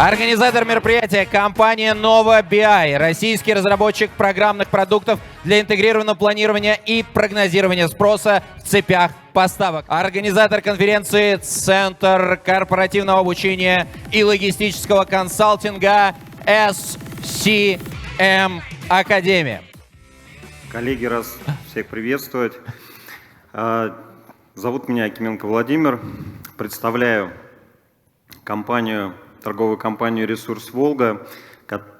Организатор мероприятия – компания Nova BI, российский разработчик программных продуктов для интегрированного планирования и прогнозирования спроса в цепях поставок. Организатор конференции – Центр корпоративного обучения и логистического консалтинга SCM Академия. Коллеги, раз всех приветствовать. Зовут меня Акименко Владимир. Представляю торговую компанию «Ресурс Волга».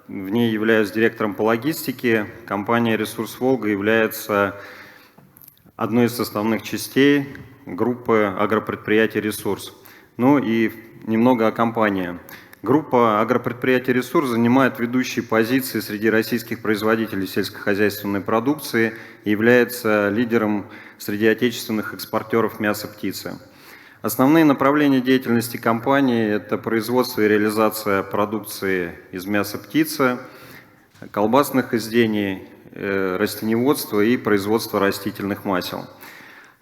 В ней являюсь директором по логистике. Компания «Ресурс Волга» является одной из составных частей группы агропредприятий «Ресурс». Ну и немного о компании. Группа агропредприятий «Ресурс» занимает ведущие позиции среди российских производителей сельскохозяйственной продукции и является лидером среди отечественных экспортеров мяса птицы. Основные направления деятельности компании – это производство и реализация продукции из мяса птицы, колбасных изделий, растениеводство и производство растительных масел.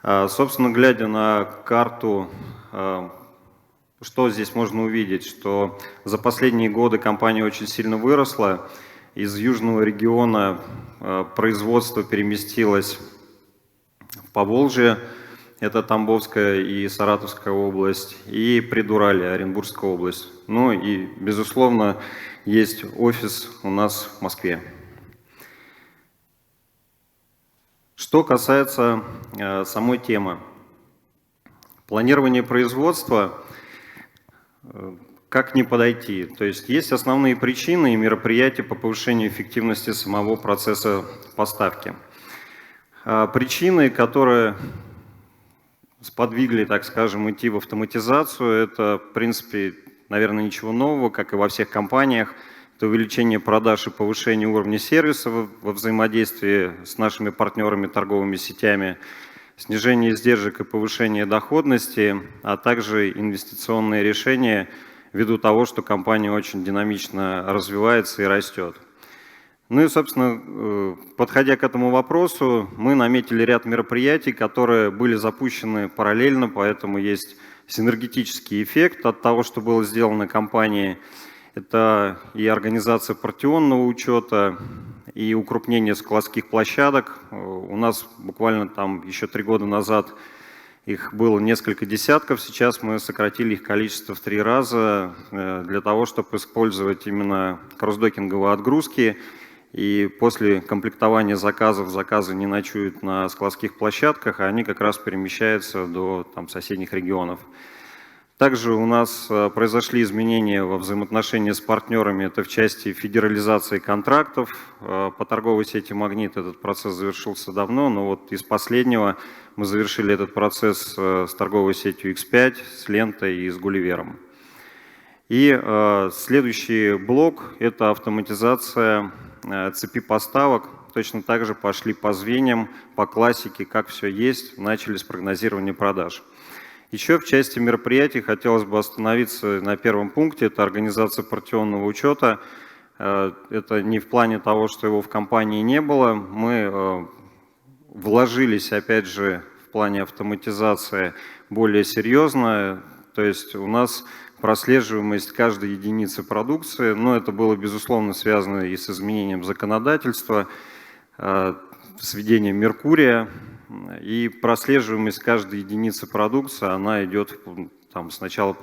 Собственно, глядя на карту, что здесь можно увидеть? Что за последние годы компания очень сильно выросла. Из южного региона производство переместилось в Поволжье, это Тамбовская и Саратовская область, и Придуралье, Оренбургская область. Ну и, безусловно, есть офис у нас в Москве. Что касается самой темы. Планирование производства, как не подойти? То есть основные причины и мероприятия по повышению эффективности самого процесса поставки. Причины, которые сподвигли, так скажем, идти в автоматизацию, это, в принципе, наверное, ничего нового, как и во всех компаниях. Это увеличение продаж и повышение уровня сервиса во взаимодействии с нашими партнерами, торговыми сетями, снижение издержек и повышение доходности, а также инвестиционные решения ввиду того, что компания очень динамично развивается и растет. Ну и, собственно, подходя к этому вопросу, мы наметили ряд мероприятий, которые были запущены параллельно, поэтому есть синергетический эффект от того, что было сделано компанией. Это и организация партионного учета, и укрупнение складских площадок. У нас буквально там еще 3 года назад их было несколько десятков, сейчас мы сократили их количество в 3 раза для того, чтобы использовать именно кросдокинговые отгрузки. И после комплектования заказы не ночуют на складских площадках, а они как раз перемещаются до соседних регионов. Также у нас произошли изменения во взаимоотношении с партнерами, это в части федерализации контрактов. По торговой сети «Магнит» этот процесс завершился давно, но вот из последнего мы завершили этот процесс с торговой сетью X5, с Лентой и с Гулливером. И следующий блок – это автоматизация цепи поставок. Точно так же пошли по звеньям, по классике, как все есть, начали с прогнозирования продаж. Еще в части мероприятий хотелось бы остановиться на первом пункте, это организация партионного учета. Это не в плане того, что его в компании не было. Мы вложились, опять же, в плане автоматизации более серьезно. То есть у нас прослеживаемость каждой единицы продукции, но это было, безусловно, связано и с изменением законодательства, с введением Меркурия. И прослеживаемость каждой единицы продукции, она идет с начала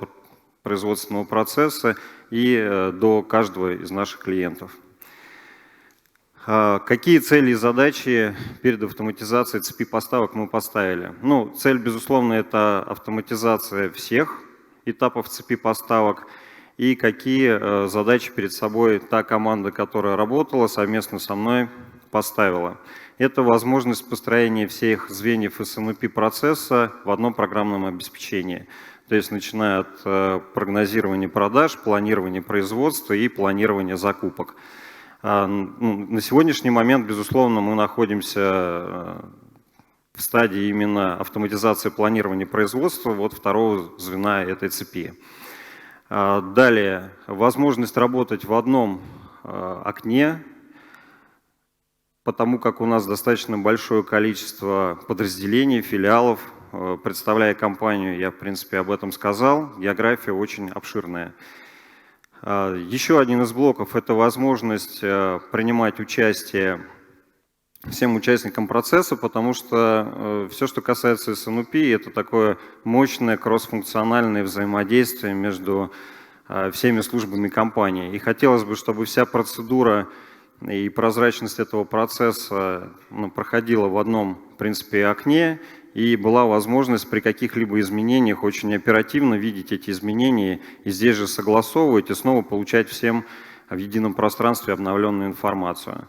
производственного процесса и до каждого из наших клиентов. Какие цели и задачи перед автоматизацией цепи поставок мы поставили? Цель, безусловно, это автоматизация всех этапов цепи поставок. И какие задачи перед собой та команда, которая работала совместно со мной, поставила. Это возможность построения всех звеньев СНОП процесса в одном программном обеспечении. То есть начиная от прогнозирования продаж, планирования производства и планирования закупок. На сегодняшний момент, безусловно, мы находимся в стадии именно автоматизации планирования производства второго звена этой цепи. Далее, возможность работать в одном окне, потому как у нас достаточно большое количество подразделений, филиалов. Представляя компанию, я, в принципе, об этом сказал. География очень обширная. Еще один из блоков – это возможность принимать участие всем участникам процесса, потому что все, что касается СНУП, это такое мощное кроссфункциональное взаимодействие между всеми службами компании. И хотелось бы, чтобы вся процедура и прозрачность этого процесса проходила в одном, в принципе, окне, и была возможность при каких-либо изменениях очень оперативно видеть эти изменения и здесь же согласовывать и снова получать всем в едином пространстве обновленную информацию.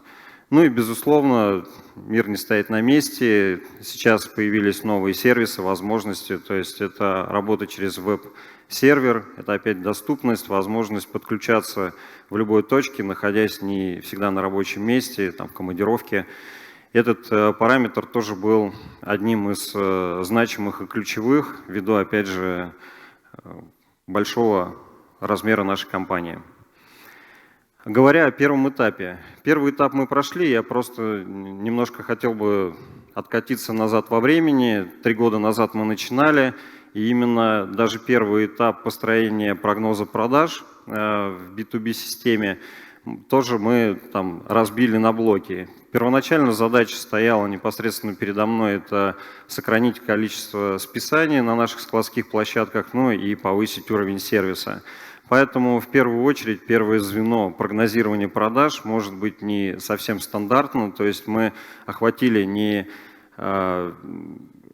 Ну и, безусловно, мир не стоит на месте. Сейчас появились новые сервисы, возможности, то есть это работа через веб-сервер, это опять доступность, возможность подключаться в любой точке, находясь не всегда на рабочем месте, там, в командировке. Этот параметр тоже был одним из значимых и ключевых, ввиду, опять же, большого размера нашей компании. Говоря о первом этапе. Первый этап мы прошли, я просто немножко хотел бы откатиться назад во времени. 3 года назад мы начинали, и именно даже первый этап построения прогноза продаж в B2B-системе тоже мы там разбили на блоки. Первоначально задача стояла непосредственно передо мной, это сохранить количество списаний на наших складских площадках, ну и повысить уровень сервиса. Поэтому в первую очередь первое звено прогнозирования продаж может быть не совсем стандартно, то есть мы охватили не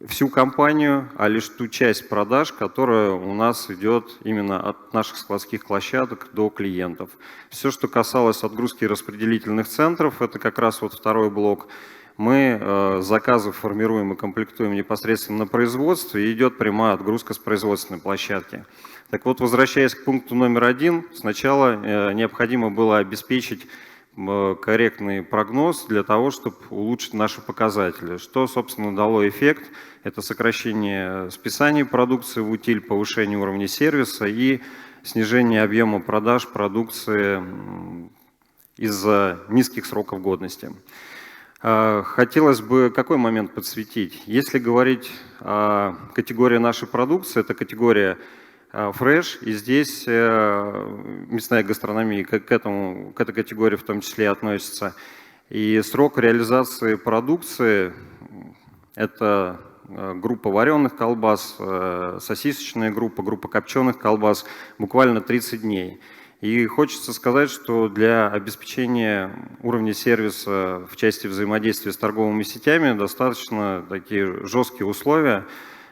всю компанию, а лишь ту часть продаж, которая у нас идет именно от наших складских площадок до клиентов. Все, что касалось отгрузки распределительных центров, это как раз вот второй блок. Мы заказы формируем и комплектуем непосредственно на производстве, и идет прямая отгрузка с производственной площадки. Так вот, возвращаясь к пункту номер 1, сначала необходимо было обеспечить корректный прогноз для того, чтобы улучшить наши показатели. Что, собственно, дало эффект? Это сокращение списаний продукции в утиль, повышение уровня сервиса и снижение объема продаж продукции из-за низких сроков годности. Хотелось бы какой момент подсветить? Если говорить о категории нашей продукции, это категория фреш, и здесь мясная гастрономия к этой категории в том числе относится. И срок реализации продукции – это группа вареных колбас, сосисочная группа копченых колбас, буквально 30 дней. И хочется сказать, что для обеспечения уровня сервиса в части взаимодействия с торговыми сетями достаточно такие жесткие условия.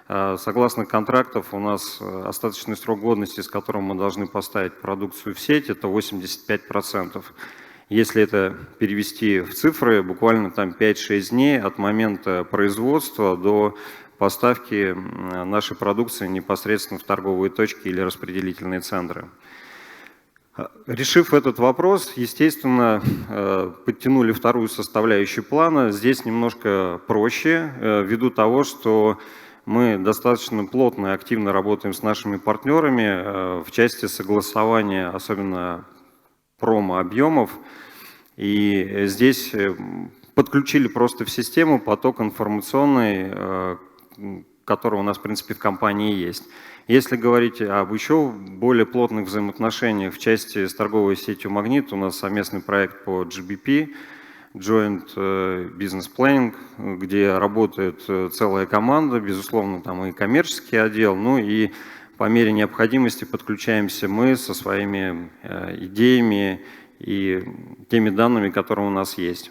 Согласно контрактов у нас остаточный срок годности, с которым мы должны поставить продукцию в сеть, это 85%. Если это перевести в цифры, буквально там 5-6 дней от момента производства до поставки нашей продукции непосредственно в торговые точки или распределительные центры. Решив этот вопрос, естественно, подтянули вторую составляющую плана. Здесь немножко проще, ввиду того, что мы достаточно плотно и активно работаем с нашими партнерами в части согласования, особенно промо-объемов. И здесь подключили просто в систему поток информационный, который у нас, в принципе, в компании есть. Если говорить об еще более плотных взаимоотношениях в части с торговой сетью «Магнит», у нас совместный проект по GBP, Joint Business Planning, где работает целая команда, безусловно, там и коммерческий отдел, ну и по мере необходимости подключаемся мы со своими идеями и теми данными, которые у нас есть.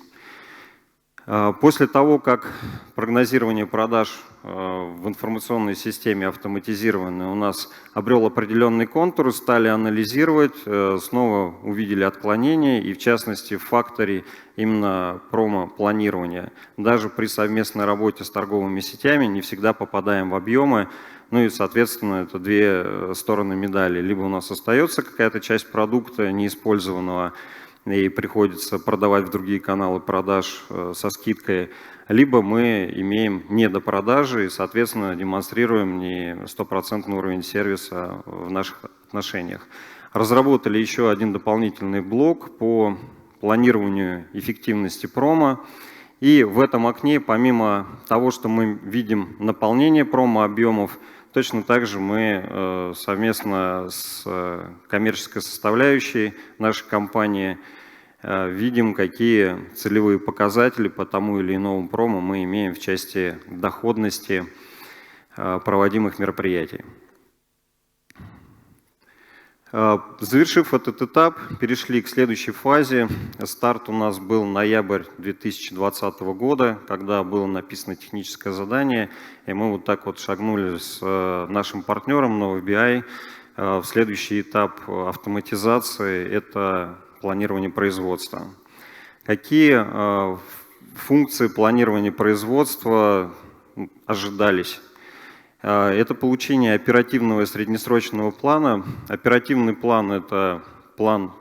После того, как прогнозирование продаж в информационной системе автоматизированное у нас обрел определенный контур, стали анализировать, снова увидели отклонения и в частности в факторе именно промо-планирования. Даже при совместной работе с торговыми сетями не всегда попадаем в объемы, ну и соответственно это две стороны медали. Либо у нас остается какая-то часть продукта неиспользованного, и приходится продавать в другие каналы продаж со скидкой, либо мы имеем недопродажи и, соответственно, демонстрируем не стопроцентный уровень сервиса в наших отношениях. Разработали еще один дополнительный блок по планированию эффективности промо. И в этом окне, помимо того, что мы видим наполнение промо-объемов, точно так же мы совместно с коммерческой составляющей нашей компании видим, какие целевые показатели по тому или иному промо мы имеем в части доходности проводимых мероприятий. Завершив этот этап, перешли к следующей фазе. Старт у нас был ноябрь 2020 года, когда было написано техническое задание, и мы вот так вот шагнули с нашим партнером NovaBI в следующий этап автоматизации – это планирование производства. Какие функции планирования производства ожидались? Это получение оперативного и среднесрочного плана. Оперативный план – это план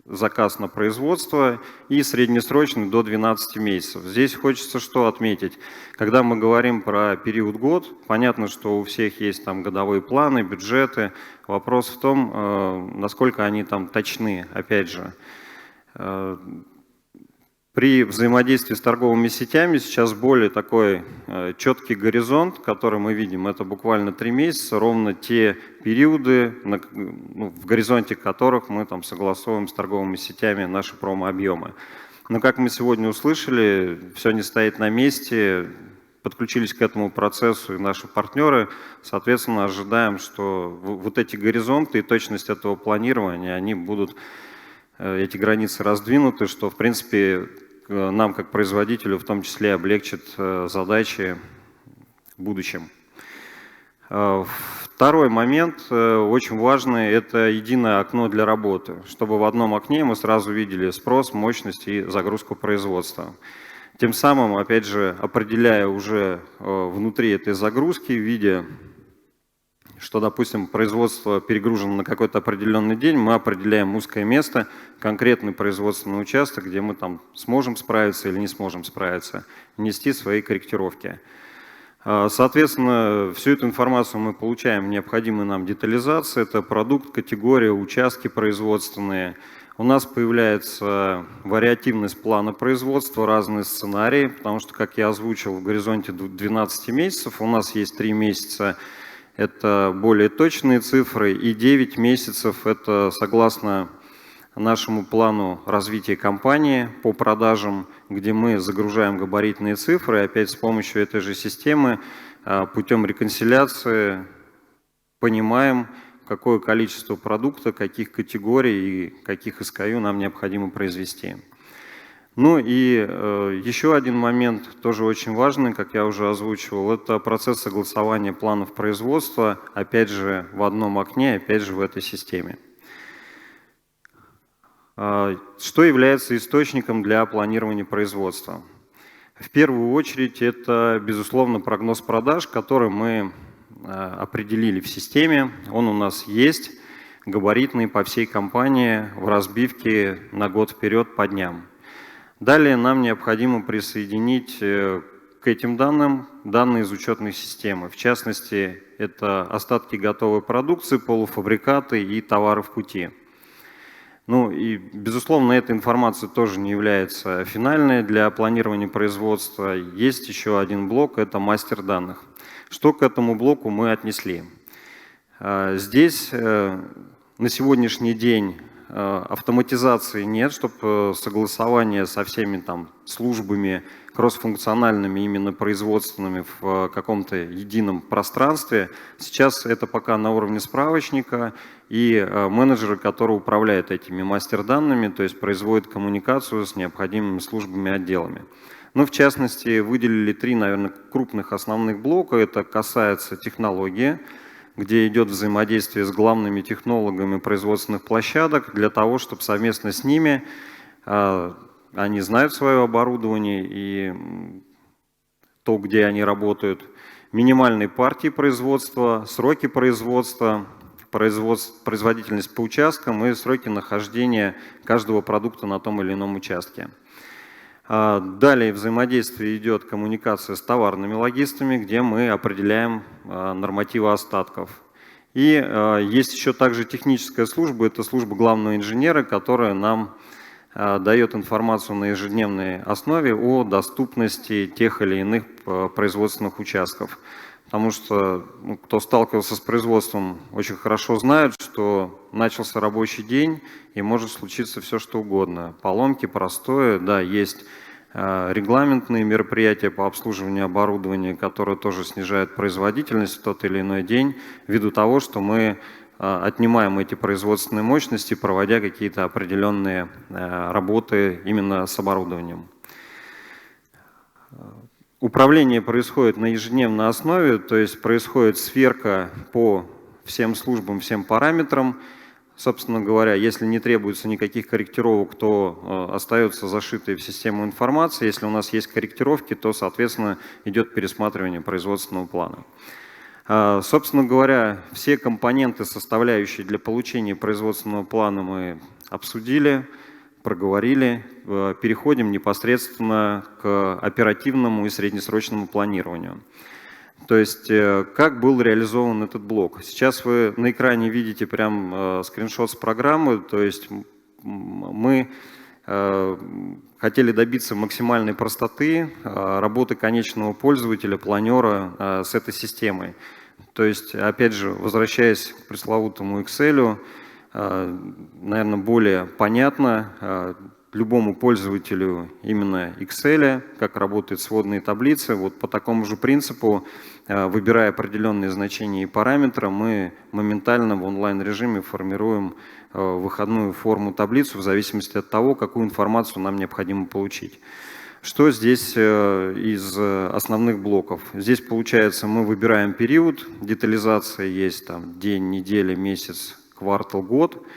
заказ на производство, и среднесрочный до 12 месяцев. Здесь хочется что отметить. Когда мы говорим про период год, понятно, что у всех есть там годовые планы, бюджеты. Вопрос в том, насколько они там точны. Опять же, при взаимодействии с торговыми сетями сейчас более такой четкий горизонт, который мы видим, это буквально 3 месяца, ровно те периоды, в горизонте которых мы там согласовываем с торговыми сетями наши промо-объемы. Но как мы сегодня услышали, все не стоит на месте, подключились к этому процессу и наши партнеры, соответственно, ожидаем, что вот эти горизонты и точность этого планирования, они будут, эти границы раздвинуты, что, в принципе, нам, как производителю, в том числе облегчит задачи в будущем. Второй момент, очень важный, это единое окно для работы, чтобы в одном окне мы сразу видели спрос, мощность и загрузку производства. Тем самым, опять же, определяя уже внутри этой загрузки, видя, что, допустим, производство перегружено на какой-то определенный день, мы определяем узкое место, конкретный производственный участок, где мы там сможем справиться или не сможем справиться, внести свои корректировки. Соответственно, всю эту информацию мы получаем в необходимой нам детализации. Это продукт, категория, участки производственные. У нас появляется вариативность плана производства, разные сценарии, потому что, как я озвучил, в горизонте 12 месяцев у нас есть 3 месяца. Это более точные цифры, и 9 месяцев – это согласно нашему плану развития компании по продажам, где мы загружаем габаритные цифры, и опять с помощью этой же системы путем реконсиляции понимаем, какое количество продукта, каких категорий и каких SKU нам необходимо произвести. Ну и еще один момент, тоже очень важный, как я уже озвучивал, это процесс согласования планов производства, опять же в одном окне, опять же в этой системе. Что является источником для планирования производства? В первую очередь это, безусловно, прогноз продаж, который мы определили в системе. Он у нас есть, габаритный по всей компании, в разбивке на год вперед по дням. Далее нам необходимо присоединить к этим данным данные из учетной системы. В частности, это остатки готовой продукции, полуфабрикаты и товары в пути. Ну и, безусловно, эта информация тоже не является финальной для планирования производства. Есть еще один блок – это мастер данных. Что к этому блоку мы отнесли? Здесь на сегодняшний день автоматизации нет, чтобы согласование со всеми там службами кроссфункциональными, именно производственными в каком-то едином пространстве. Сейчас это пока на уровне справочника и менеджеры, которые управляют этими мастер-данными, то есть производят коммуникацию с необходимыми службами и отделами. Ну, в частности, выделили 3, наверное, крупных основных блока. Это касается технологии, где идет взаимодействие с главными технологами производственных площадок для того, чтобы совместно с ними, они знают свое оборудование и то, где они работают, минимальные партии производства, сроки производства, производительность по участкам и сроки нахождения каждого продукта на том или ином участке. Далее взаимодействие идет коммуникация с товарными логистами, где мы определяем нормативы остатков. И есть еще также техническая служба, это служба главного инженера, которая нам дает информацию на ежедневной основе о доступности тех или иных производственных участков. Потому что кто сталкивался с производством, очень хорошо знает, что начался рабочий день и может случиться все, что угодно. Поломки, простое, да, есть регламентные мероприятия по обслуживанию оборудования, которые тоже снижают производительность в тот или иной день, ввиду того, что мы отнимаем эти производственные мощности, проводя какие-то определенные работы именно с оборудованием. Управление происходит на ежедневной основе, то есть происходит сверка по всем службам, всем параметрам. Собственно говоря, если не требуется никаких корректировок, то остается зашитые в систему информации. Если у нас есть корректировки, то, соответственно, идет пересматривание производственного плана. Собственно говоря, все компоненты, составляющие для получения производственного плана, мы обсудили, проговорили. Переходим непосредственно к оперативному и среднесрочному планированию. То есть, как был реализован этот блок. Сейчас вы на экране видите прям скриншот с программы, то есть мы хотели добиться максимальной простоты работы конечного пользователя, планера с этой системой. То есть, опять же, возвращаясь к пресловутому Excel, наверное, более понятно любому пользователю именно Excel, как работают сводные таблицы. Вот по такому же принципу, выбирая определенные значения и параметры, мы моментально в онлайн-режиме формируем выходную форму таблицу в зависимости от того, какую информацию нам необходимо получить. Что здесь из основных блоков? Здесь, получается, мы выбираем период, детализация есть там день, неделя, месяц, квартал, год.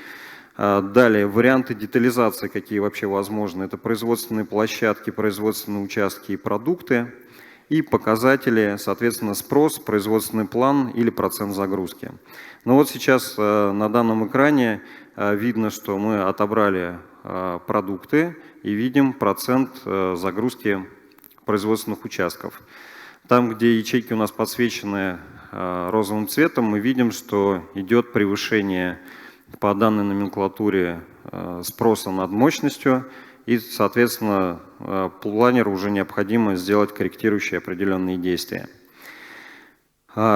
Далее, варианты детализации, какие вообще возможны. Это производственные площадки, производственные участки и продукты. И показатели, соответственно, спрос, производственный план или процент загрузки. Но вот сейчас на данном экране видно, что мы отобрали продукты и видим процент загрузки производственных участков. Там, где ячейки у нас подсвечены розовым цветом, мы видим, что идет превышение по данной номенклатуре спроса над мощностью, и, соответственно, планеру уже необходимо сделать корректирующие определенные действия.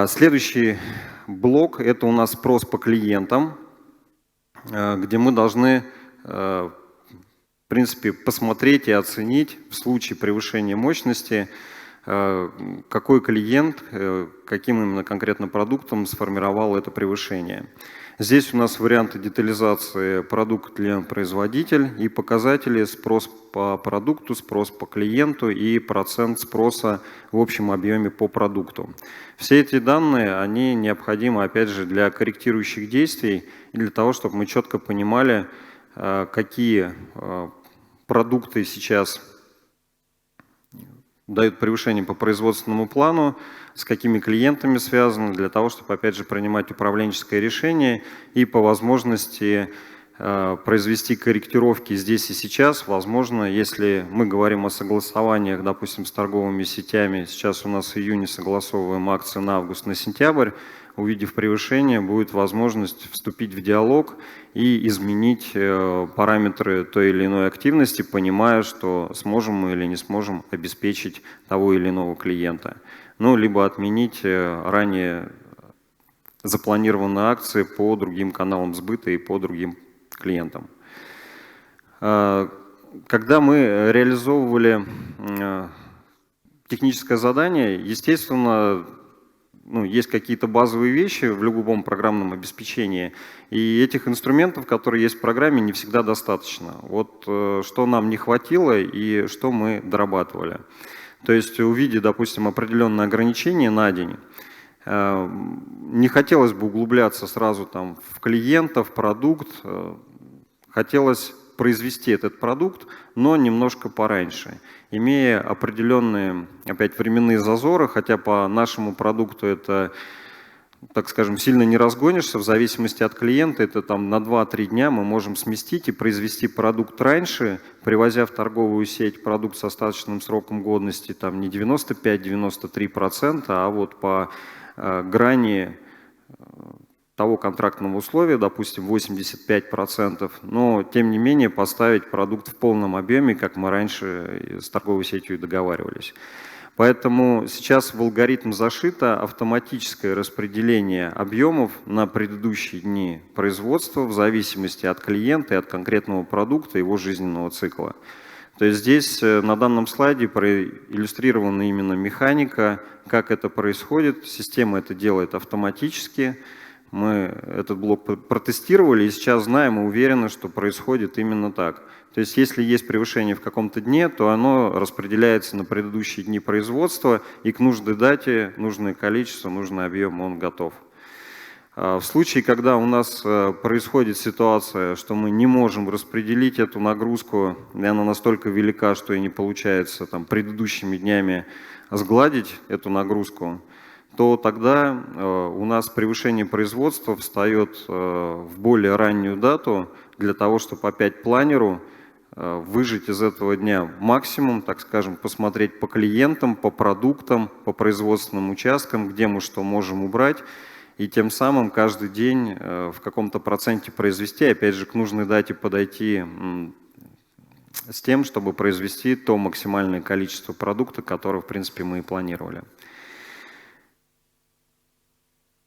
Следующий блок – это у нас спрос по клиентам, где мы должны, в принципе, посмотреть и оценить в случае превышения мощности, какой клиент, каким именно конкретно продуктом сформировал это превышение. Здесь у нас варианты детализации продукт, клиент, производитель и показатели спрос по продукту, спрос по клиенту и процент спроса в общем объеме по продукту. Все эти данные, они необходимы, опять же, для корректирующих действий и для того, чтобы мы четко понимали, какие продукты сейчас дают превышение по производственному плану, с какими клиентами связано, для того, чтобы, опять же, принимать управленческое решение и по возможности произвести корректировки здесь и сейчас. Возможно, если мы говорим о согласованиях, допустим, с торговыми сетями, сейчас у нас в июне согласовываем акции на август, на сентябрь, увидев превышение, будет возможность вступить в диалог и изменить параметры той или иной активности, понимая, что сможем мы или не сможем обеспечить того или иного клиента. Ну, либо отменить ранее запланированные акции по другим каналам сбыта и по другим клиентам. Когда мы реализовывали техническое задание, естественно, есть какие-то базовые вещи в любом программном обеспечении, и этих инструментов, которые есть в программе, не всегда достаточно. Вот что нам не хватило и что мы дорабатывали. То есть, увидев, допустим, определенные ограничения на день, не хотелось бы углубляться сразу там в клиента, в продукт, хотелось произвести этот продукт, но немножко пораньше, имея определенные, опять, временные зазоры, хотя по нашему продукту это, так скажем, сильно не разгонишься, в зависимости от клиента, это там на 2-3 дня мы можем сместить и произвести продукт раньше, привозя в торговую сеть продукт с остаточным сроком годности там не 95-93%, а вот по грани того контрактного условия, допустим, 85%, но тем не менее поставить продукт в полном объеме, как мы раньше с торговой сетью и договаривались. Поэтому сейчас в алгоритм зашито автоматическое распределение объемов на предыдущие дни производства в зависимости от клиента и от конкретного продукта, его жизненного цикла. То есть здесь на данном слайде проиллюстрирована именно механика, как это происходит. Система это делает автоматически. Мы этот блок протестировали и сейчас знаем и уверены, что происходит именно так. То есть если есть превышение в каком-то дне, то оно распределяется на предыдущие дни производства, и к нужной дате, нужное количество, нужный объем он готов. В случае, когда у нас происходит ситуация, что мы не можем распределить эту нагрузку, и она настолько велика, что и не получается там, предыдущими днями сгладить эту нагрузку, то тогда у нас превышение производства встает в более раннюю дату для того, чтобы опять планеру выжать из этого дня максимум, так скажем, посмотреть по клиентам, по продуктам, по производственным участкам, где мы что можем убрать, и тем самым каждый день в каком-то проценте произвести, опять же, к нужной дате подойти с тем, чтобы произвести то максимальное количество продукта, которое, в принципе, мы и планировали.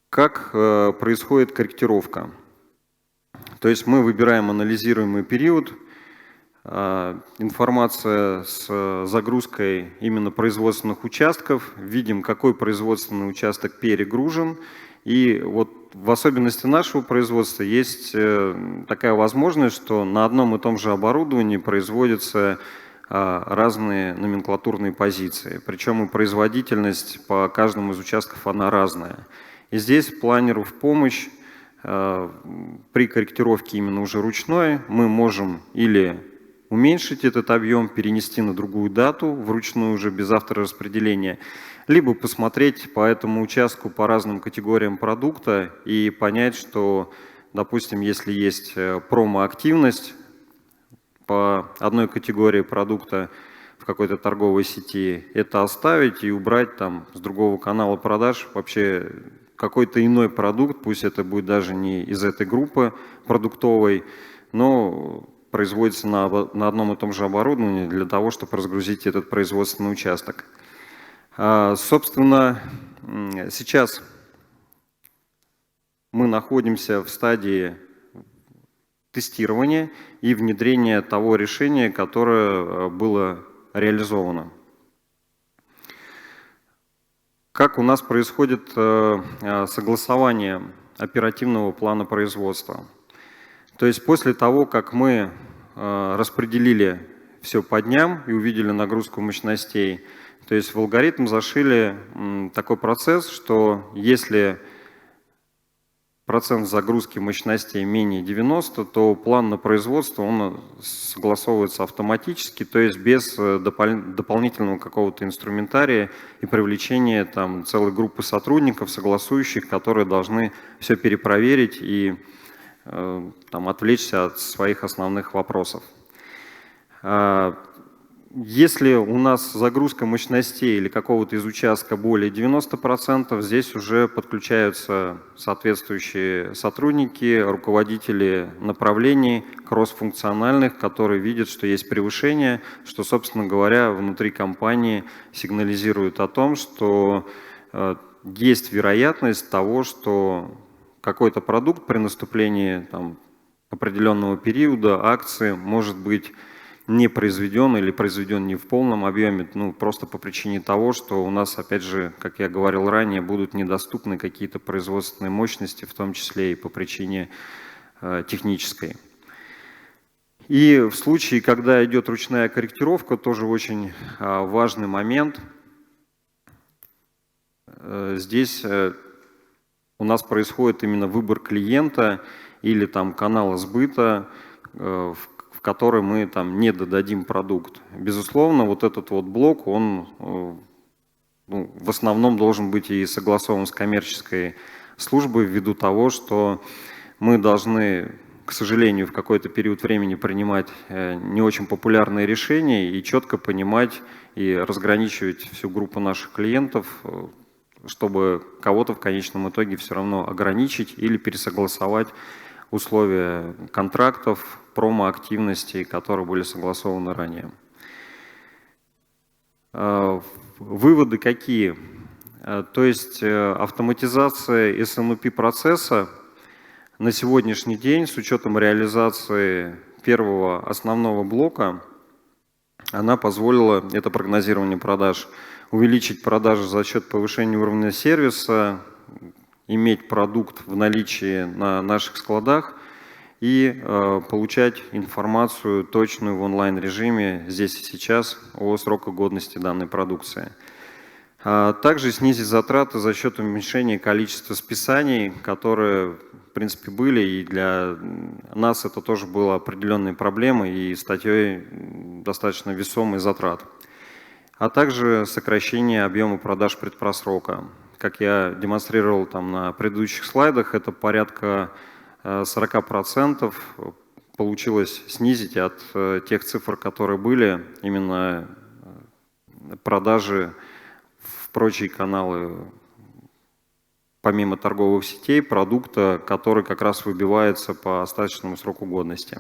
Как происходит корректировка? То есть мы выбираем анализируемый период, информация с загрузкой именно производственных участков, видим, какой производственный участок перегружен. И вот в особенности нашего производства есть такая возможность, что на одном и том же оборудовании производятся разные номенклатурные позиции. Причем и производительность по каждому из участков она разная. И здесь планеру в помощь при корректировке именно уже ручной мы можем или уменьшить этот объем, перенести на другую дату, вручную уже без автораспределения, либо посмотреть по этому участку по разным категориям продукта и понять, что, допустим, если есть промо-активность по одной категории продукта в какой-то торговой сети, это оставить и убрать там с другого канала продаж вообще какой-то иной продукт, пусть это будет даже не из этой группы продуктовой, но производится на одном и том же оборудовании для того, чтобы разгрузить этот производственный участок. Собственно, сейчас мы находимся в стадии тестирования и внедрения того решения, которое было реализовано. Как у нас происходит согласование оперативного плана производства? То есть после того, как мы распределили все по дням и увидели нагрузку мощностей, то есть в алгоритм зашили такой процесс, что если процент загрузки мощностей менее 90, то план на производство он согласовывается автоматически, то есть без дополнительного какого-то инструментария и привлечения там целой группы сотрудников, согласующих, которые должны все перепроверить и там, отвлечься от своих основных вопросов. Если у нас загрузка мощностей или какого-то из участка более 90%, здесь уже подключаются соответствующие сотрудники, руководители направлений кроссфункциональных, которые видят, что есть превышение, что, собственно говоря, внутри компании сигнализирует о том, что есть вероятность того, что какой-то продукт при наступлении там, определенного периода акции может быть не произведен или произведен не в полном объеме, ну, просто по причине того, что у нас, опять же, как я говорил ранее, будут недоступны какие-то производственные мощности, в том числе и по причине технической. И в случае, когда идет ручная корректировка, тоже очень важный момент. Здесь у нас происходит именно выбор клиента или там канала сбыта, в который мы там не додадим продукт. Безусловно, вот этот вот блок, он в основном должен быть и согласован с коммерческой службой ввиду того, что мы должны, к сожалению, в какой-то период времени принимать не очень популярные решения и четко понимать и разграничивать всю группу наших клиентов чтобы кого-то в конечном итоге все равно ограничить или пересогласовать условия контрактов, промо-активностей, которые были согласованы ранее. Выводы какие? То есть автоматизация SNOP процесса на сегодняшний день с учетом реализации первого основного блока, она позволила, это прогнозирование продаж, увеличить продажи за счет повышения уровня сервиса, иметь продукт в наличии на наших складах и получать информацию точную в онлайн-режиме здесь и сейчас о сроках годности данной продукции. Также снизить затраты за счет уменьшения количества списаний, которые, в принципе, были, и для нас это тоже было определенной проблемой и статьей достаточно весомый затрат. А также сокращение объема продаж предпросрока. Как я демонстрировал там на предыдущих слайдах, это порядка 40% получилось снизить от тех цифр, которые были, именно продажи в прочие каналы, помимо торговых сетей, продукта, который как раз выбивается по остаточному сроку годности.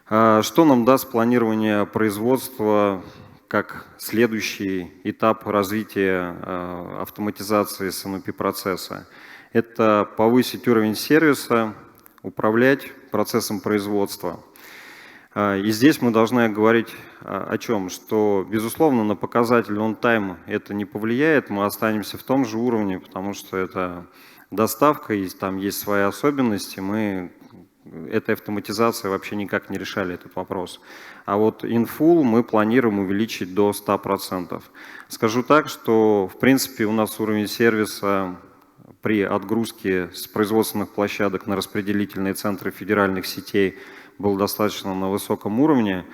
Что нам даст планирование производства как следующий этап развития автоматизации SNOP процесса? Это повысить уровень сервиса, управлять процессом производства. И здесь мы должны говорить о чем? Что, безусловно, на показатель on-time это не повлияет, мы останемся в том же уровне, потому что это доставка, и там есть свои особенности, этой автоматизацией вообще никак не решали этот вопрос. А вот in full мы планируем увеличить до 100%. Скажу так, что в принципе у нас уровень сервиса при отгрузке с производственных площадок на распределительные центры федеральных сетей был достаточно на высоком уровне.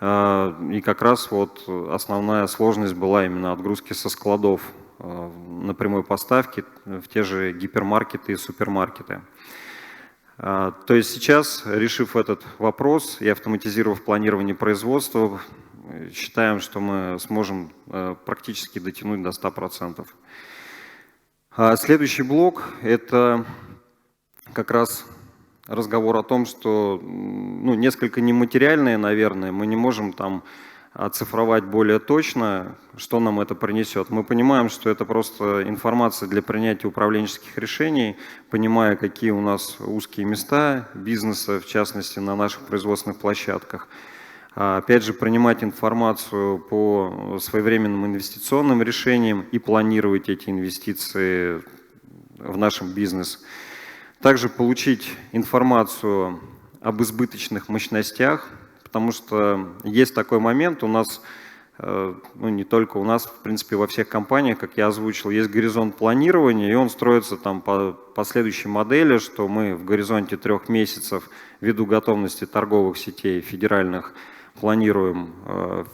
И как раз вот основная сложность была именно отгрузки со складов на прямой поставке в те же гипермаркеты и супермаркеты. То есть сейчас, решив этот вопрос и автоматизировав планирование производства, считаем, что мы сможем практически дотянуть до 100%. Следующий блок – это как раз разговор о том, что несколько нематериальное, наверное, мы не можем там оцифровать более точно, что нам это принесет. Мы понимаем, что это просто информация для принятия управленческих решений, понимая, какие у нас узкие места бизнеса, в частности, на наших производственных площадках. Опять же, принимать информацию по своевременным инвестиционным решениям и планировать эти инвестиции в нашем бизнесе. Также получить информацию об избыточных мощностях, потому что есть такой момент у нас, не только у нас, в принципе, во всех компаниях, как я озвучил, есть горизонт планирования, и он строится там по следующей модели, что мы в горизонте 3 месяцев ввиду готовности торговых сетей федеральных планируем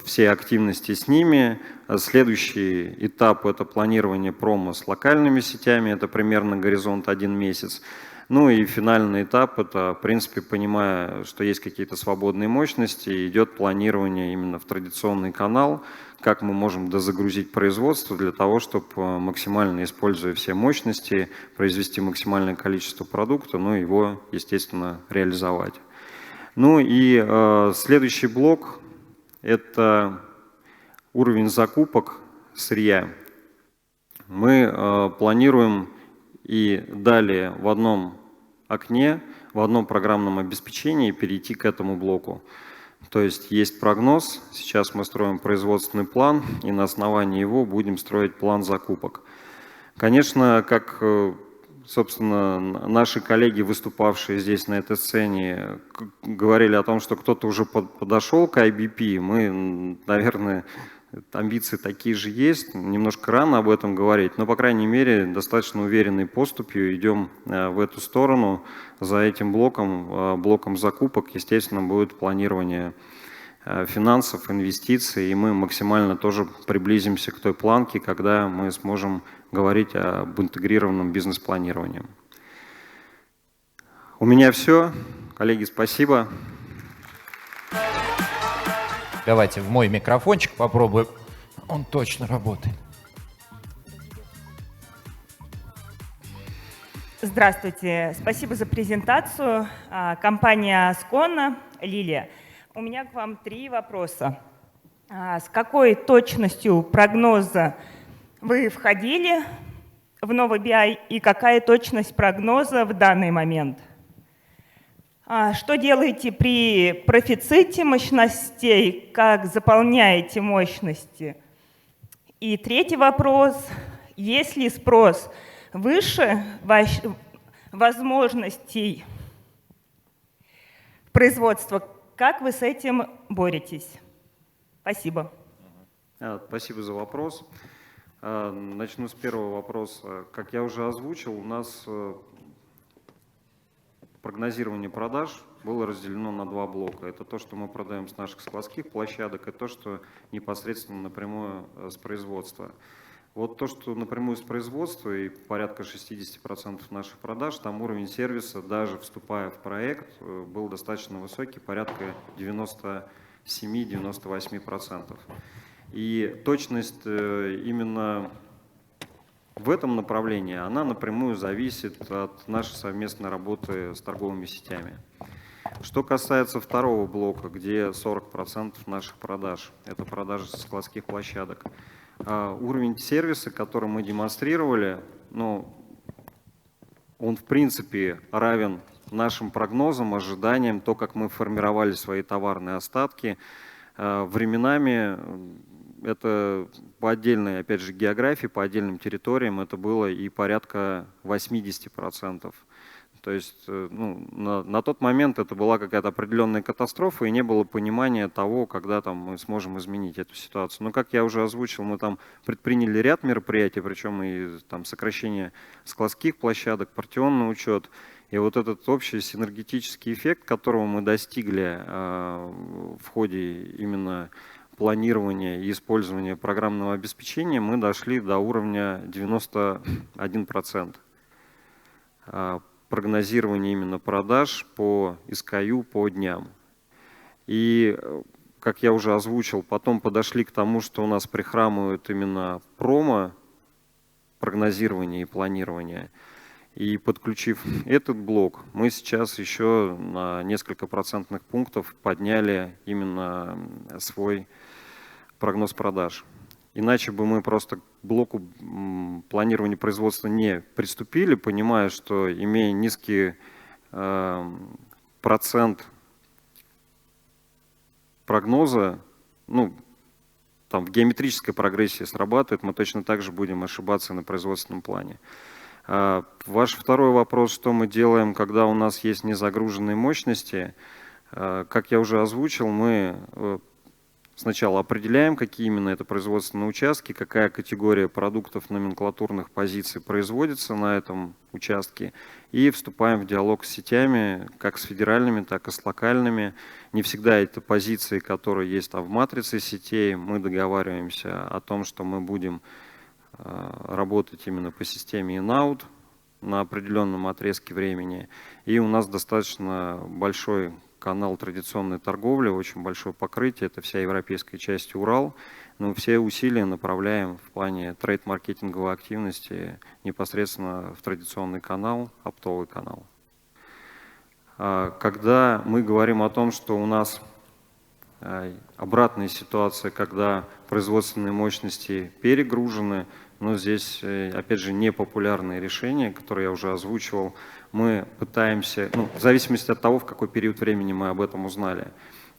все активности с ними. Следующий этап – это планирование промо с локальными сетями, это примерно горизонт 1 месяц. Ну и финальный этап – это, в принципе, понимая, что есть какие-то свободные мощности, идет планирование именно в традиционный канал, как мы можем дозагрузить производство для того, чтобы максимально, используя все мощности, произвести максимальное количество продукта, его, естественно, реализовать. Ну и следующий блок – это уровень закупок сырья. Мы планируем и далее в одном окне, в одном программном обеспечении перейти к этому блоку. То есть есть прогноз, сейчас мы строим производственный план, и на основании его будем строить план закупок. Конечно, как, собственно, наши коллеги, выступавшие здесь на этой сцене, говорили о том, что кто-то уже подошел к IBP, мы, наверное, амбиции такие же есть, немножко рано об этом говорить, но, по крайней мере, достаточно уверенной поступью идем в эту сторону. За этим блоком закупок, естественно, будет планирование финансов, инвестиций, и мы максимально тоже приблизимся к той планке, когда мы сможем говорить об интегрированном бизнес-планировании. У меня все. Коллеги, спасибо. Давайте в мой микрофончик попробуем. Он точно работает. Здравствуйте, спасибо за презентацию. Компания Ascona, Лилия. У меня к вам 3 вопроса. С какой точностью прогноза вы входили в новый BI и какая точность прогноза в данный момент? Что делаете при профиците мощностей, как заполняете мощности? И 3-й вопрос. Есть ли спрос выше возможностей производства? Как вы с этим боретесь? Спасибо. Спасибо за вопрос. Начну с первого вопроса. Как я уже озвучил, у нас прогнозирование продаж было разделено на 2 блока. Это то, что мы продаем с наших складских площадок, и то, что непосредственно напрямую с производства. Вот то, что напрямую с производства и порядка 60% наших продаж, там уровень сервиса, даже вступая в проект, был достаточно высокий, порядка 97-98%. И точность именно в этом направлении, она напрямую зависит от нашей совместной работы с торговыми сетями. Что касается второго блока, где 40% наших продаж, это продажи со складских площадок, уровень сервиса, который мы демонстрировали, ну, он в принципе равен нашим прогнозам, ожиданиям, то, как мы формировали свои товарные остатки. Временами это по отдельной, опять же, географии, по отдельным территориям это было и порядка 80%. То есть на тот момент это была какая-то определенная катастрофа, и не было понимания того, когда там мы сможем изменить эту ситуацию. Но, как я уже озвучил, мы там предприняли ряд мероприятий, причем и там сокращение складских площадок, партионный учет. И вот этот общий синергетический эффект, которого мы достигли в ходе именно планирования и использования программного обеспечения, мы дошли до уровня 91%. Прогнозирование именно продаж по SKU по дням. И, как я уже озвучил, потом подошли к тому, что у нас прихрамывают именно промо, прогнозирование и планирование. И подключив этот блок, мы сейчас еще на несколько процентных пунктов подняли именно свой прогноз продаж. Иначе бы мы просто к блоку планирования производства не приступили, понимая, что имея низкий процент прогноза, ну, там в геометрической прогрессии срабатывает, мы точно так же будем ошибаться на производственном плане. Ваш второй вопрос, что мы делаем, когда у нас есть незагруженные мощности. Как я уже озвучил, мы сначала определяем, какие именно это производственные участки, какая категория продуктов номенклатурных позиций производится на этом участке, и вступаем в диалог с сетями, как с федеральными, так и с локальными. Не всегда это позиции, которые есть там в матрице сетей. Мы договариваемся о том, что мы будем работать именно по системе in-out на определенном отрезке времени. И у нас достаточно большой канал традиционной торговли, очень большое покрытие, это вся европейская часть Урал. Но все усилия направляем в плане трейд-маркетинговой активности непосредственно в традиционный канал, оптовый канал. Когда мы говорим о том, что у нас обратная ситуация, когда производственные мощности перегружены, но здесь, опять же, непопулярные решения, которые я уже озвучивал. Мы пытаемся, в зависимости от того, в какой период времени мы об этом узнали.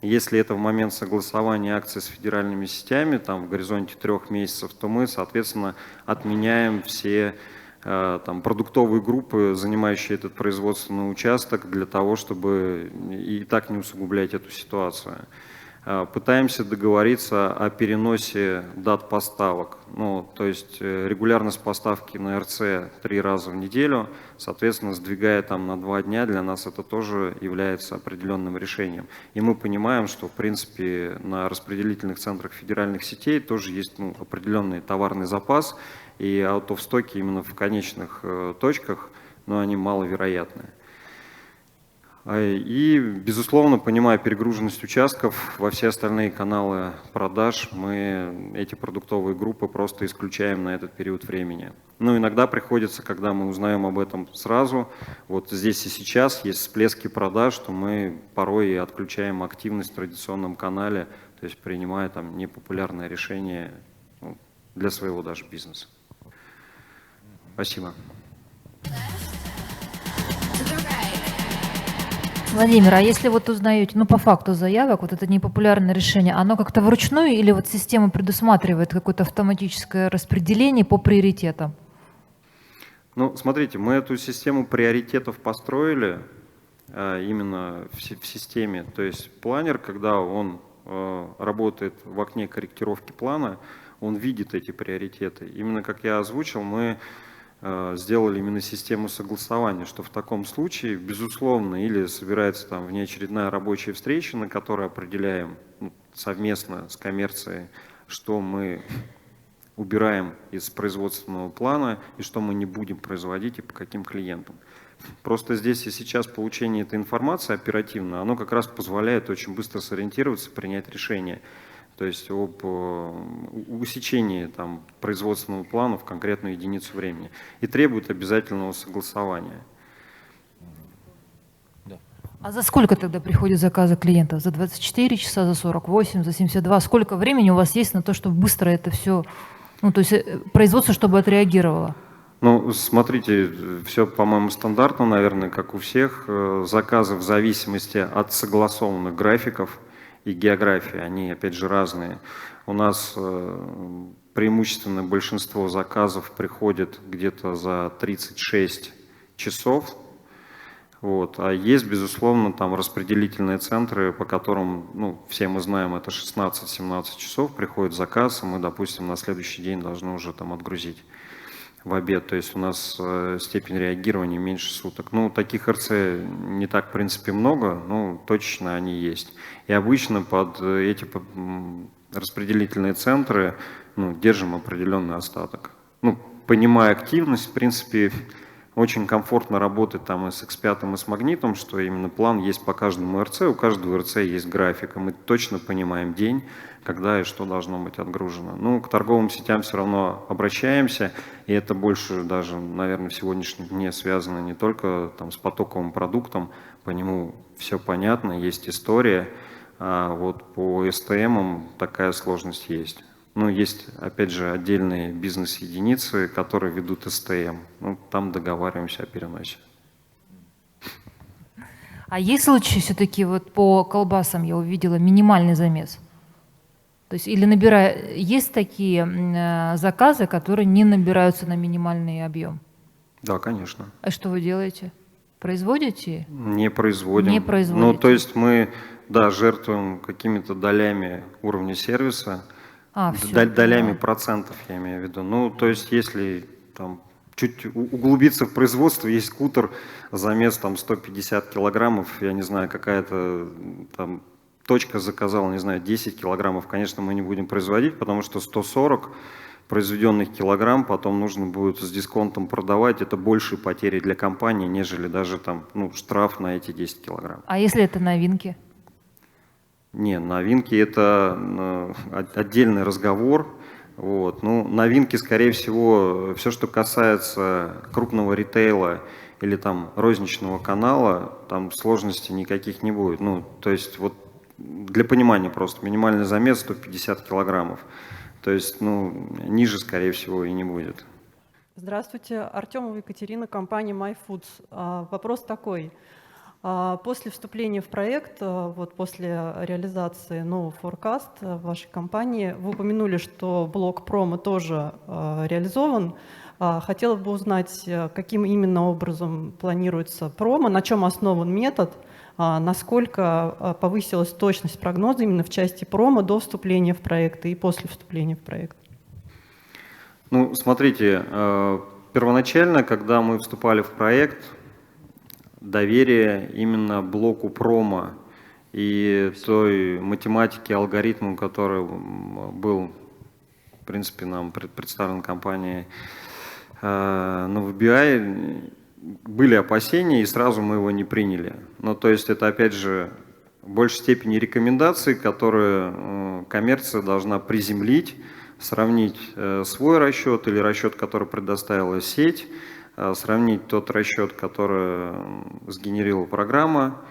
Если это в момент согласования акций с федеральными сетями, там в горизонте 3 месяцев, то мы, соответственно, отменяем все там, продуктовые группы, занимающие этот производственный участок, для того, чтобы и так не усугублять эту ситуацию. Пытаемся договориться о переносе дат поставок. То есть регулярность поставки на РЦ 3 раза в неделю, соответственно, сдвигая там на 2 дня, для нас это тоже является определенным решением. И мы понимаем, что в принципе на распределительных центрах федеральных сетей тоже есть определенный товарный запас, и аут-оф-стоки именно в конечных точках, но они маловероятны. И, безусловно, понимая перегруженность участков, во все остальные каналы продаж мы эти продуктовые группы просто исключаем на этот период времени. Ну, иногда приходится, когда мы узнаем об этом сразу, вот здесь и сейчас есть всплески продаж, что мы порой и отключаем активность в традиционном канале, то есть принимая там непопулярное решение для своего даже бизнеса. Спасибо. Владимир, а если вот узнаете, ну по факту заявок, вот это непопулярное решение, оно как-то вручную или вот система предусматривает какое-то автоматическое распределение по приоритетам? Ну, смотрите, мы эту систему приоритетов построили именно в системе. То есть планер, когда он работает в окне корректировки плана, он видит эти приоритеты. Именно как я озвучил, мы сделали именно систему согласования, что в таком случае, безусловно, или собирается там внеочередная рабочая встреча, на которой определяем совместно с коммерцией, что мы убираем из производственного плана и что мы не будем производить и по каким клиентам. Просто здесь и сейчас получение этой информации оперативно, оно как раз позволяет очень быстро сориентироваться, принять решение. То есть об усечении там, производственного плана в конкретную единицу времени. И требует обязательного согласования. А за сколько тогда приходят заказы клиентов? За 24 часа, за 48, за 72? Сколько времени у вас есть на то, чтобы быстро это все, ну то есть производство, чтобы отреагировало? Ну, смотрите, все, по-моему, стандартно, наверное, как у всех. Заказы в зависимости от согласованных графиков и географии, они, опять же, разные. У нас преимущественно большинство заказов приходит где-то за 36 часов. Вот. А есть, безусловно, там распределительные центры, по которым, ну, все мы знаем, это 16-17 часов приходит заказ, и мы, допустим, на следующий день должны уже там отгрузить в обед. То есть у нас степень реагирования меньше суток. Ну, таких РЦ не так, в принципе, много, но точечно они есть. И обычно под эти распределительные центры держим определенный остаток. Ну, понимая активность, в принципе, очень комфортно работать там и с X5, и с магнитом, что именно план есть по каждому РЦ, у каждого РЦ есть график, и мы точно понимаем день, когда и что должно быть отгружено. Ну, к торговым сетям все равно обращаемся, и это больше даже, наверное, в сегодняшнем дне связано не только там, с потоковым продуктом, по нему все понятно, есть история, а вот по СТМам такая сложность есть. Ну, есть, опять же, отдельные бизнес-единицы, которые ведут СТМ. Ну, там договариваемся о переносе. А есть случаи все-таки вот по колбасам, я увидела, минимальный замес? То есть или есть такие заказы, которые не набираются на минимальный объем? Да, конечно. А что вы делаете? Производите? Не производим. Не производите. Ну, то есть мы, да, жертвуем какими-то долями уровня сервиса, долями процентов, я имею в виду. Ну, то есть если там чуть углубиться в производство, есть скутер, замес там 150 килограммов, я не знаю, какая-то там точка заказала, не знаю, 10 килограммов, конечно, мы не будем производить, потому что 140 произведенных килограмм потом нужно будет с дисконтом продавать, это большие потери для компании, нежели даже там, ну, штраф на эти 10 килограмм. А если это новинки? Не, новинки это отдельный разговор. Вот. Ну, новинки, скорее всего, все, что касается крупного ритейла или там розничного канала, там сложностей никаких не будет. Ну, то есть вот для понимания просто минимальный замес 150 килограммов. То есть, ну, ниже, скорее всего, и не будет. Здравствуйте, Артемова Екатерина, компания MyFoods. Вопрос такой. После вступления в проект, вот после реализации нового форкаста в вашей компании, вы упомянули, что блок промо тоже реализован. Хотела бы узнать, каким именно образом планируется промо, на чем основан метод, насколько повысилась точность прогноза именно в части промо до вступления в проект и после вступления в проект. Ну, смотрите, первоначально, когда мы вступали в проект, доверие именно блоку промо и той математике, алгоритму, который был, в принципе, нам представлен компанией NovaBI, были опасения, и сразу мы его не приняли. Ну, то есть это, опять же, в большей степени рекомендации, которые коммерция должна приземлить, сравнить свой расчет или расчет, который предоставила сеть, сравнить тот расчет, который сгенерировала программа,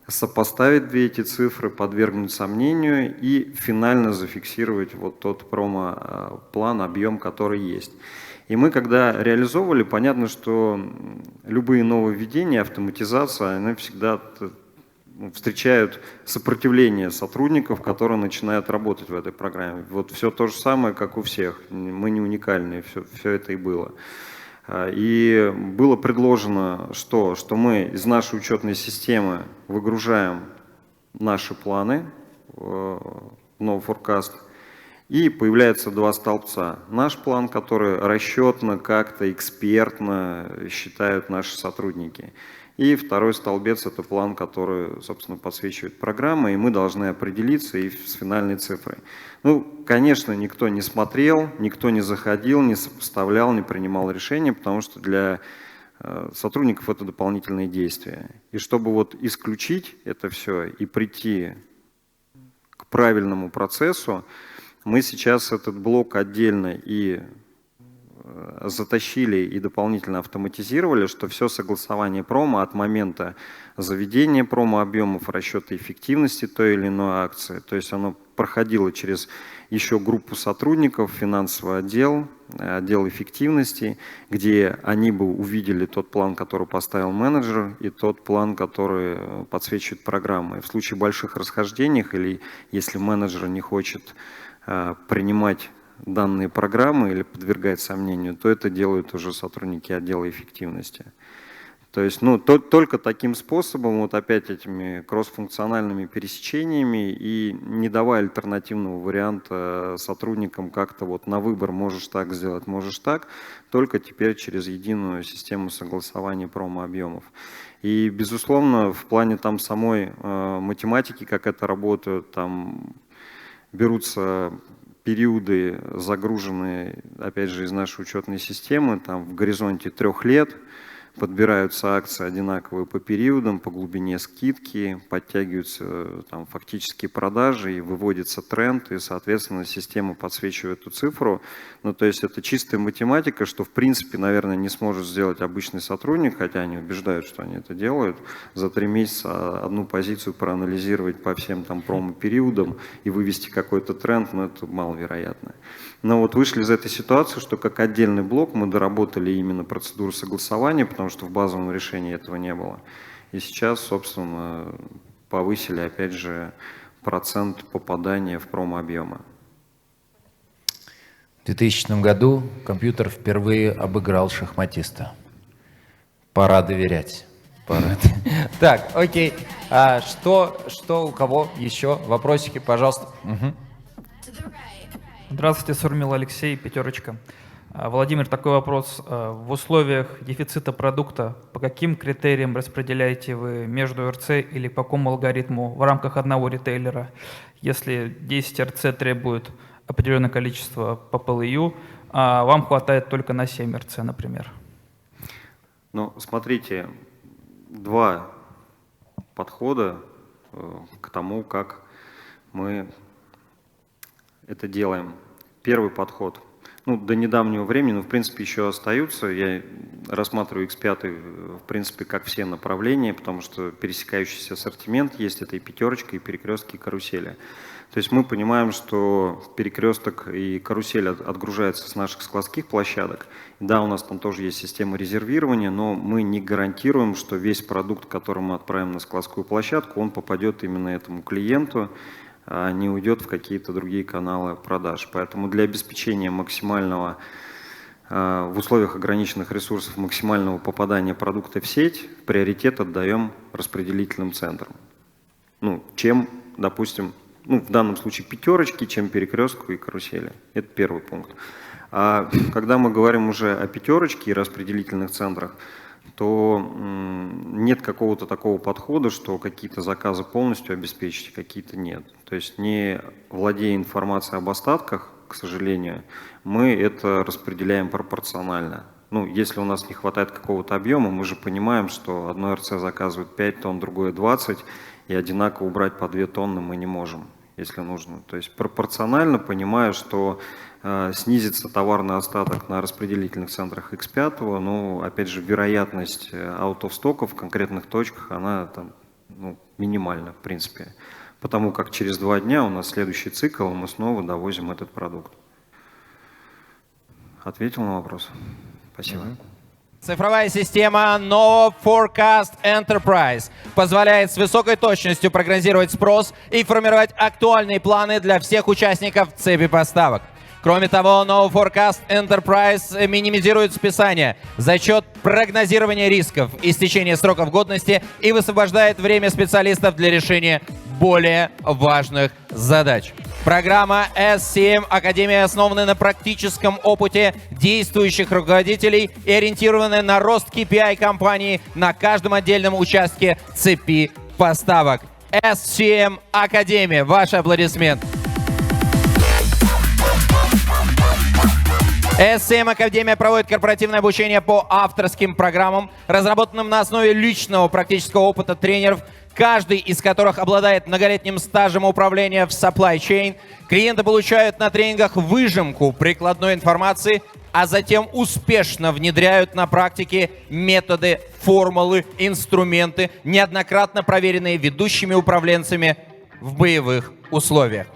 сопоставить две эти цифры, подвергнуть сомнению и финально зафиксировать вот тот промо-план, объем, который есть. И мы, когда реализовывали, понятно, что любые нововведения, автоматизация, они всегда встречают сопротивление сотрудников, которые начинают работать в этой программе. Вот все то же самое, как у всех. Мы не уникальные, все это и было. И было предложено, что мы из нашей учетной системы выгружаем наши планы в новый форкаст, и появляются два столбца. Наш план, который расчетно, как-то экспертно считают наши сотрудники. И второй столбец – это план, который, собственно, подсвечивает программа, и мы должны определиться и с финальной цифрой. Ну, конечно, никто не смотрел, никто не заходил, не сопоставлял, не принимал решения, потому что для сотрудников это дополнительные действия. И чтобы вот исключить это все и прийти к правильному процессу, мы сейчас этот блок отдельно и затащили и дополнительно автоматизировали, что все согласование промо от момента заведения промо-объемов, расчета эффективности той или иной акции, то есть оно проходило через еще группу сотрудников, финансовый отдел, отдел эффективности, где они бы увидели тот план, который поставил менеджер, и тот план, который подсвечивает программа. И в случае больших расхождений, или если менеджер не хочет принимать данные программы или подвергать сомнению, то это делают уже сотрудники отдела эффективности. То есть, только таким способом, вот опять этими кроссфункциональными пересечениями и не давая альтернативного варианта сотрудникам как-то вот на выбор можешь так сделать, можешь так, только теперь через единую систему согласования промо-объемов. И, безусловно, в плане там самой математики, как это работает, там берутся периоды, загруженные, опять же, из нашей учетной системы, там в горизонте 3 лет, подбираются акции одинаковые по периодам, по глубине скидки, подтягиваются там фактические продажи и выводится тренд, и, соответственно, система подсвечивает эту цифру. Ну, то есть это чистая математика, что, в принципе, наверное, не сможет сделать обычный сотрудник, хотя они убеждают, что они это делают, за 3 месяца одну позицию проанализировать по всем там промо-периодам и вывести какой-то тренд, но это маловероятно. Но вот вышли из этой ситуации, что как отдельный блок мы доработали именно процедуру согласования, потому что в базовом решении этого не было. И сейчас, собственно, повысили, опять же, процент попадания в промо-объемы. В 2000 году компьютер впервые обыграл шахматиста. Пора доверять. Так, окей. Что у кого еще? Вопросики, пожалуйста. Здравствуйте, Сурмил Алексей, пятерочка. Владимир, такой вопрос. В условиях дефицита продукта по каким критериям распределяете вы между РЦ или по какому алгоритму в рамках одного ритейлера? Если 10 РЦ требует определенное количество по ПЛЮ, а вам хватает только на 7 РЦ, например? Ну, смотрите, два подхода к тому, как мы это делаем. Первый подход. До недавнего времени, в принципе, еще остаются. Я рассматриваю X5, в принципе, как все направления, потому что пересекающийся ассортимент есть, это и пятерочка, и перекрестки, и карусели. То есть мы понимаем, что перекресток и карусель отгружаются с наших складских площадок. Да, у нас там тоже есть система резервирования, но мы не гарантируем, что весь продукт, который мы отправим на складскую площадку, он попадет именно этому клиенту, а не уйдет в какие-то другие каналы продаж. Поэтому для обеспечения максимального, в условиях ограниченных ресурсов, максимального попадания продукта в сеть, приоритет отдаем распределительным центрам. Чем, допустим, в данном случае пятерочки, чем перекрестку и карусели. Это первый пункт. А когда мы говорим уже о пятерочке и распределительных центрах, то нет какого-то такого подхода, что какие-то заказы полностью обеспечить, какие-то нет. То есть не владея информацией об остатках, к сожалению, мы это распределяем пропорционально. ну, если у нас не хватает какого-то объема, мы же понимаем, что одно РЦ заказывает 5 тонн, другое 20, и одинаково убрать по 2 тонны мы не можем, если нужно. То есть пропорционально, понимая, что снизится товарный остаток на распределительных центрах X5, но, опять же, вероятность out-of-стока в конкретных точках, она там, ну, минимальна, в принципе. Потому как через 2 дня у нас следующий цикл, и мы снова довозим этот продукт. Ответил на вопрос? Спасибо. Цифровая система Nova Forecast Enterprise позволяет с высокой точностью прогнозировать спрос и формировать актуальные планы для всех участников цепи поставок. Кроме того, Nova Forecast Enterprise минимизирует списание за счет прогнозирования рисков, истечения сроков годности и высвобождает время специалистов для решения более важных задач. Программа SCM Академия основана на практическом опыте действующих руководителей и ориентирована на рост KPI компании на каждом отдельном участке цепи поставок. SCM Академия. Ваши аплодисменты. SCM Академия проводит корпоративное обучение по авторским программам, разработанным на основе личного практического опыта тренеров, каждый из которых обладает многолетним стажем управления в supply chain. Клиенты получают на тренингах выжимку прикладной информации, а затем успешно внедряют на практике методы, формулы, инструменты, неоднократно проверенные ведущими управленцами в боевых условиях.